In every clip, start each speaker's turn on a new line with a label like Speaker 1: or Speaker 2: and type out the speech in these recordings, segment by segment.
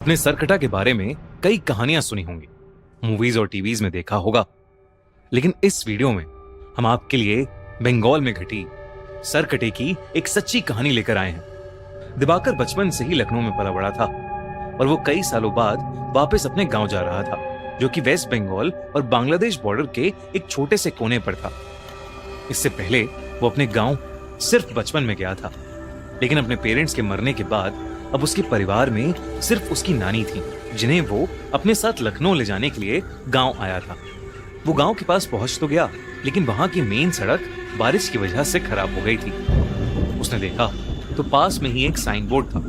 Speaker 1: अपने सरकटा के बारे में कई कहानियां सुनी होंगी, मूवीज और टीवीज में देखा होगा, लेकिन इस वीडियो में हम आपके लिए बंगाल में घटी सरकटे की एक सच्ची कहानी लेकर आए हैं। दिवाकर बचपन से ही लखनऊ में पला बड़ा था और वो कई सालों बाद वापस अपने गांव जा रहा था, जो कि वेस्ट बंगाल और बांग्लादेश बॉर्डर के एक छोटे से कोने पर था। इससे पहले वो अपने गांव सिर्फ बचपन में गया था, लेकिन अपने पेरेंट्स के मरने के बाद अब उसके परिवार में सिर्फ उसकी नानी थी, जिन्हें वो अपने साथ लखनऊ ले जाने के लिए गांव आया था। वो गांव के पास पहुंच तो गया, लेकिन वहां की मेन सड़क बारिश की वजह से खराब हो गई थी। उसने देखा तो पास में ही एक साइन बोर्ड था,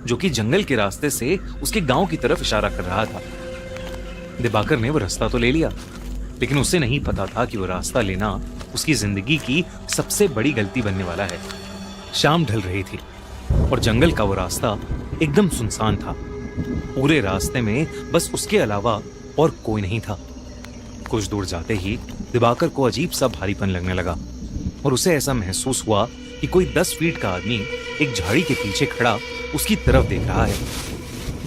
Speaker 1: जो कि जंगल के रास्ते से उसके गांव की तरफ इशारा कर रहा था। दिवाकर ने वो रास्ता तो ले लिया, लेकिन उसे नहीं पता था कि वो रास्ता लेना उसकी जिंदगी की सबसे बड़ी गलती बनने वाला है। शाम ढल रही थी और जंगल का वो रास्ता एकदम सुनसान था। पूरे रास्ते में बस उसके अलावा और कोई नहीं था। कुछ दूर जाते ही दिवाकर को अजीब सा भारीपन लगने लगा और उसे ऐसा महसूस हुआ कि कोई 10 फीट का आदमी एक झाड़ी के पीछे खड़ा उसकी तरफ देख रहा है।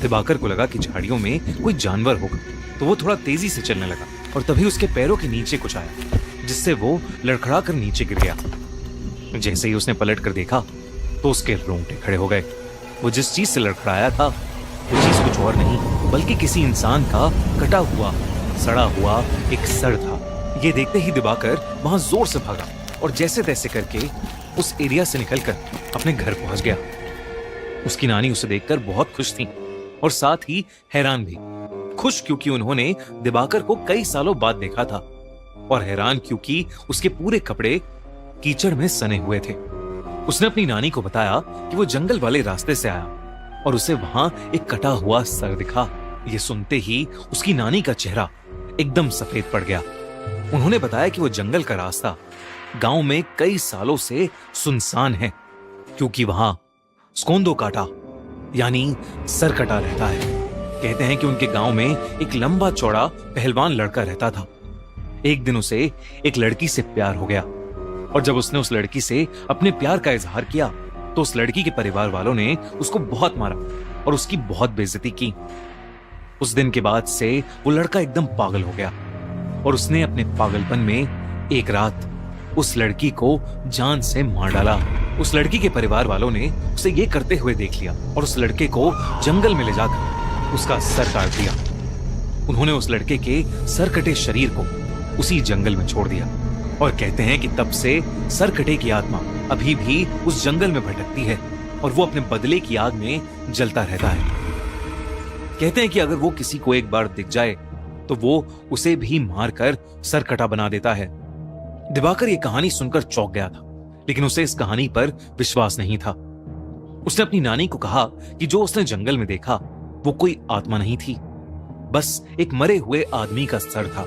Speaker 1: दिवाकर को लगा कि झाड़ियों में कोई जानवर होगा, तो वो थोड़ा तेजी से चलने लगा और तभी उसके पैरों के नीचे कुछ आया, जिससे वो लड़खड़ा कर नीचे गिर गया। जैसे ही उसने पलट कर देखा तो उसके रोंगटे खड़े हो गए। वो जिस चीज से लड़खड़ाया था वो चीज कुछ और नहीं बल्कि किसी इंसान का कटा हुआ सड़ा हुआ एक सर था। ये देखते ही दिवाकर वहां जोर से भागा और जैसे तैसे करके उस एरिया से निकलकर अपने घर पहुंच गया। उसकी नानी उसे देखकर बहुत खुश थी और साथ ही हैरान भी। खुश क्योंकि उन्होंने दिवाकर को कई सालों बाद देखा था, और हैरान क्योंकि उसके पूरे कपड़े कीचड़ में सने हुए थे। उसने अपनी नानी को बताया कि वो जंगल वाले रास्ते से आया और उसे वहां एक कटा हुआ सर दिखा। ये सुनते ही उसकी नानी का चेहरा एकदम सफेद पड़ गया। उन्होंने बताया कि वो जंगल का रास्ता गांव में कई सालों से सुनसान है, क्योंकि वहां स्कोंदो काटा यानी सर कटा रहता है। कहते हैं कि उनके गांव में एक लंबा चौड़ा पहलवान लड़का रहता था। एक दिन उसे एक लड़की से प्यार हो गया, और जब उसने उस लड़की से अपने प्यार का इजहार किया तो उस लड़की के परिवार वालों ने उसको बहुत मारा और उसकी बहुत बेइज्जती की। उस दिन के बाद से वो लड़का एकदम पागल हो गया और उसने अपने पागलपन में एक रात उस लड़की को जान से मार डाला। उस लड़की के परिवार वालों ने उसे ये करते हुए देख लिया और उस लड़के को जंगल में ले जाकर उसका सर काट दिया। उन्होंने उस लड़के के सर कटे शरीर को उसी जंगल में छोड़ दिया, और कहते हैं कि तब से सरकटे की आत्मा अभी भी उस जंगल में भटकती है और वो अपने बदले की आग में जलता रहता है। कहते हैं कि अगर वो किसी को एक बार दिख जाए तो वो उसे भी मारकर सरकटा बना देता है। दिवाकर ये कहानी सुनकर चौंक गया था, लेकिन उसे इस कहानी पर विश्वास नहीं था। उसने अपनी नानी को कहा कि जो उसने जंगल में देखा वो कोई आत्मा नहीं थी, बस एक मरे हुए आदमी का सर था।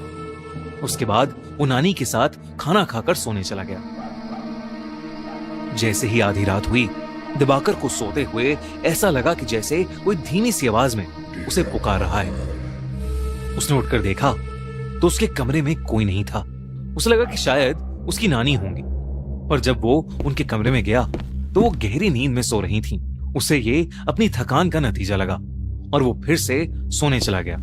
Speaker 1: उसके बाद वो नानी के साथ खाना खाकर सोने चला गया। जैसे ही आधी रात हुई, दिवाकर को सोते हुए ऐसा लगा कि जैसे कोई धीमी सी आवाज में उसे पुकार रहा है। उसने उठकर देखा तो उसके कमरे में कोई नहीं था। उसे लगा कि शायद उसकी नानी होंगी, पर जब वो उनके कमरे में गया तो वो गहरी नींद में सो रही थी। उसे ये अपनी थकान का नतीजा लगा और वो फिर से सोने चला गया।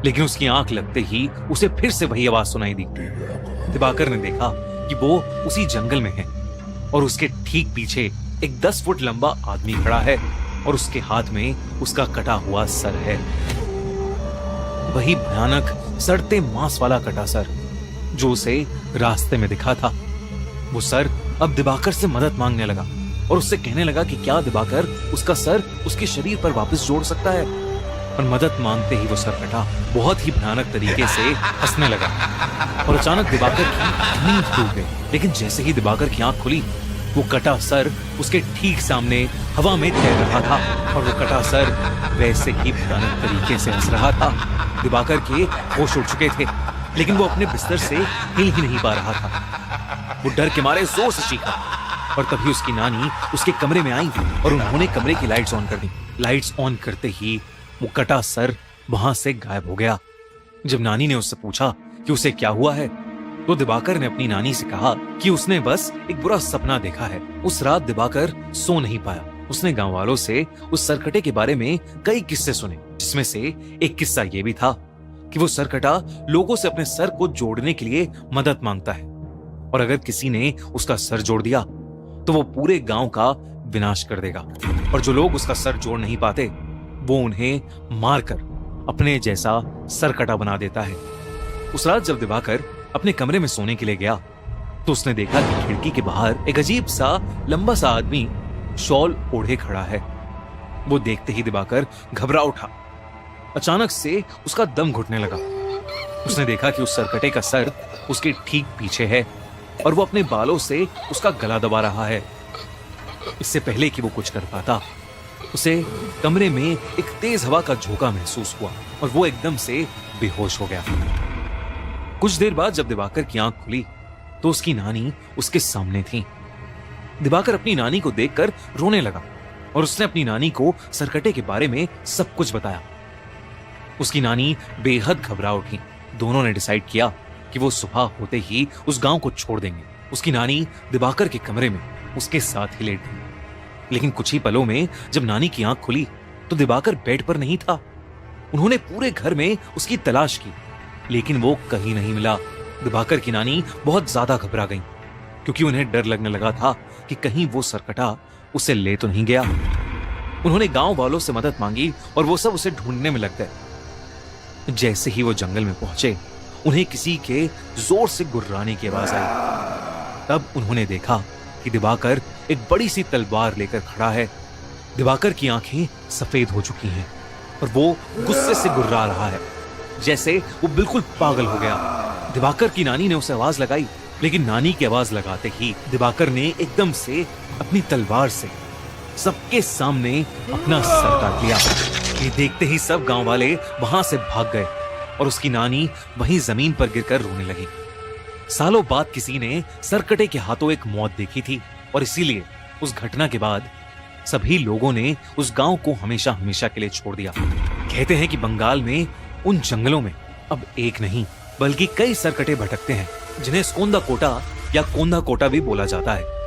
Speaker 1: लेकिन उसकी आंख लगते ही उसे फिर से वही आवाज सुनाई दी। दिवाकर ने देखा कि वो उसी जंगल में है और उसके ठीक पीछे एक 10 फुट लंबा आदमी खड़ा है और उसके हाथ में उसका कटा हुआ सर है। वही भयानक सड़ते मांस वाला कटा सर जो उसे रास्ते में दिखा था। वो सर अब दिवाकर से मदद मांगने लगा और उससे कहने लगा कि क्या दिवाकर उसका सर उसके शरीर पर वापस जोड़ सकता है। और मदद मांगते ही वो सर कटा बहुत ही भयानक तरीके से हंसने लगा और अचानक दिवाकर की नींद टूट गई। लेकिन जैसे ही दिवाकर की आंख खुली, वो कटा सर उसके ठीक सामने हवा में तैर रहा था और वो कटा सर वैसे ही भयानक तरीके से हंस रहा था। दिवाकर के होश उड़ चुके थे, लेकिन वो अपने बिस्तर से हिल ही नहीं पा रहा था। वो डर के मारे जोर से चीखा और तभी उसकी नानी उसके कमरे में आई और उन्होंने कमरे की लाइट्स ऑन कर दी। लाइट्स ऑन करते ही वो कटा सर वहां से गायब हो गया। जब नानी ने उससे पूछा कि उसे क्या हुआ है, तो दिवाकर ने अपनी नानी से कहा कि उसने बस एक बुरा सपना देखा है। उस रात दिवाकर सो नहीं पाया उसने गांव वालों से उस सरकटे के बारे में कई किस्से सुने, जिसमें से एक किस्सा यह भी था कि वो सरकटा लोगों से अपने सर को जोड़ने के लिए मदद मांगता है, और अगर किसी ने उसका सर जोड़ दिया तो वो पूरे गांव का विनाश कर देगा, और जो लोग उसका सर जोड़ नहीं पाते वो उन्हें मारकर अपने जैसा सरकटा बना देता है। उस रात जब दिवाकर अपने कमरे में सोने के लिए गया तो उसने देखा कि खिड़की के बाहर एक अजीब सा लंबा सा आदमी शॉल ओढ़े खड़ा है। वो देखते ही दिवाकर घबरा उठा। अचानक से उसका दम घुटने लगा। उसने देखा कि उस सरकटे का सर उसके ठीक पीछे है और वो अपने बालों से उसका गला दबा रहा है। इससे पहले कि वो कुछ कर पाता, उसे कमरे में एक तेज हवा का झोंका महसूस हुआ और वो एकदम से बेहोश हो गया। कुछ देर बाद जब दिवाकर की आंख खुली तो उसकी नानी उसके सामने थी। दिवाकर अपनी नानी को देखकर रोने लगा और उसने अपनी नानी को सरकटे के बारे में सब कुछ बताया। उसकी नानी बेहद घबरा उठी। दोनों ने डिसाइड किया कि वो सुबह होते ही उस गांव को छोड़ देंगे। उसकी नानी दिवाकर के कमरे में उसके साथ ही लेट गई। लेकिन कुछ ही पलों में जब नानी की आंख खुली तो दिवाकर बेड पर नहीं था। उन्होंने पूरे घर में उसकी तलाश की, लेकिन वो कहीं नहीं मिला। दिवाकर की नानी बहुत ज्यादा घबरा गई, क्योंकि उन्हें डर लगने लगा था कि कहीं वो सरकटा उसे ले तो नहीं गया। उन्होंने गांव वालों से मदद मांगी और वो सब उसे ढूंढने में लग गए। जैसे ही वो जंगल में पहुंचे, उन्हें किसी के जोर से गुर्राने की आवाज आई। तब उन्होंने देखा कि दिवाकर एक बड़ी सी तलवार लेकर खड़ा है। दिवाकर की आंखें सफेद हो चुकी हैं और वो गुस्से से गुर्रा रहा है, जैसे वो बिल्कुल पागल हो गया। दिवाकर की नानी ने उसे आवाज लगाई, लेकिन नानी की आवाज लगाते ही दिवाकर ने एकदम से अपनी तलवार से सबके सामने अपना सर काट लिया। ये देखते ही सब गांव वाले वहां से भाग गए और उसकी नानी वहीं जमीन पर गिरकर रोने लगी। सालों बाद किसी ने सरकटे के हाथों एक मौत देखी थी और इसीलिए उस घटना के बाद सभी लोगों ने उस गांव को हमेशा हमेशा के लिए छोड़ दिया। कहते हैं कि बंगाल में उन जंगलों में अब एक नहीं बल्कि कई सरकटे भटकते हैं, जिन्हें स्कोंदा कोटा या कोंदा कोटा भी बोला जाता है।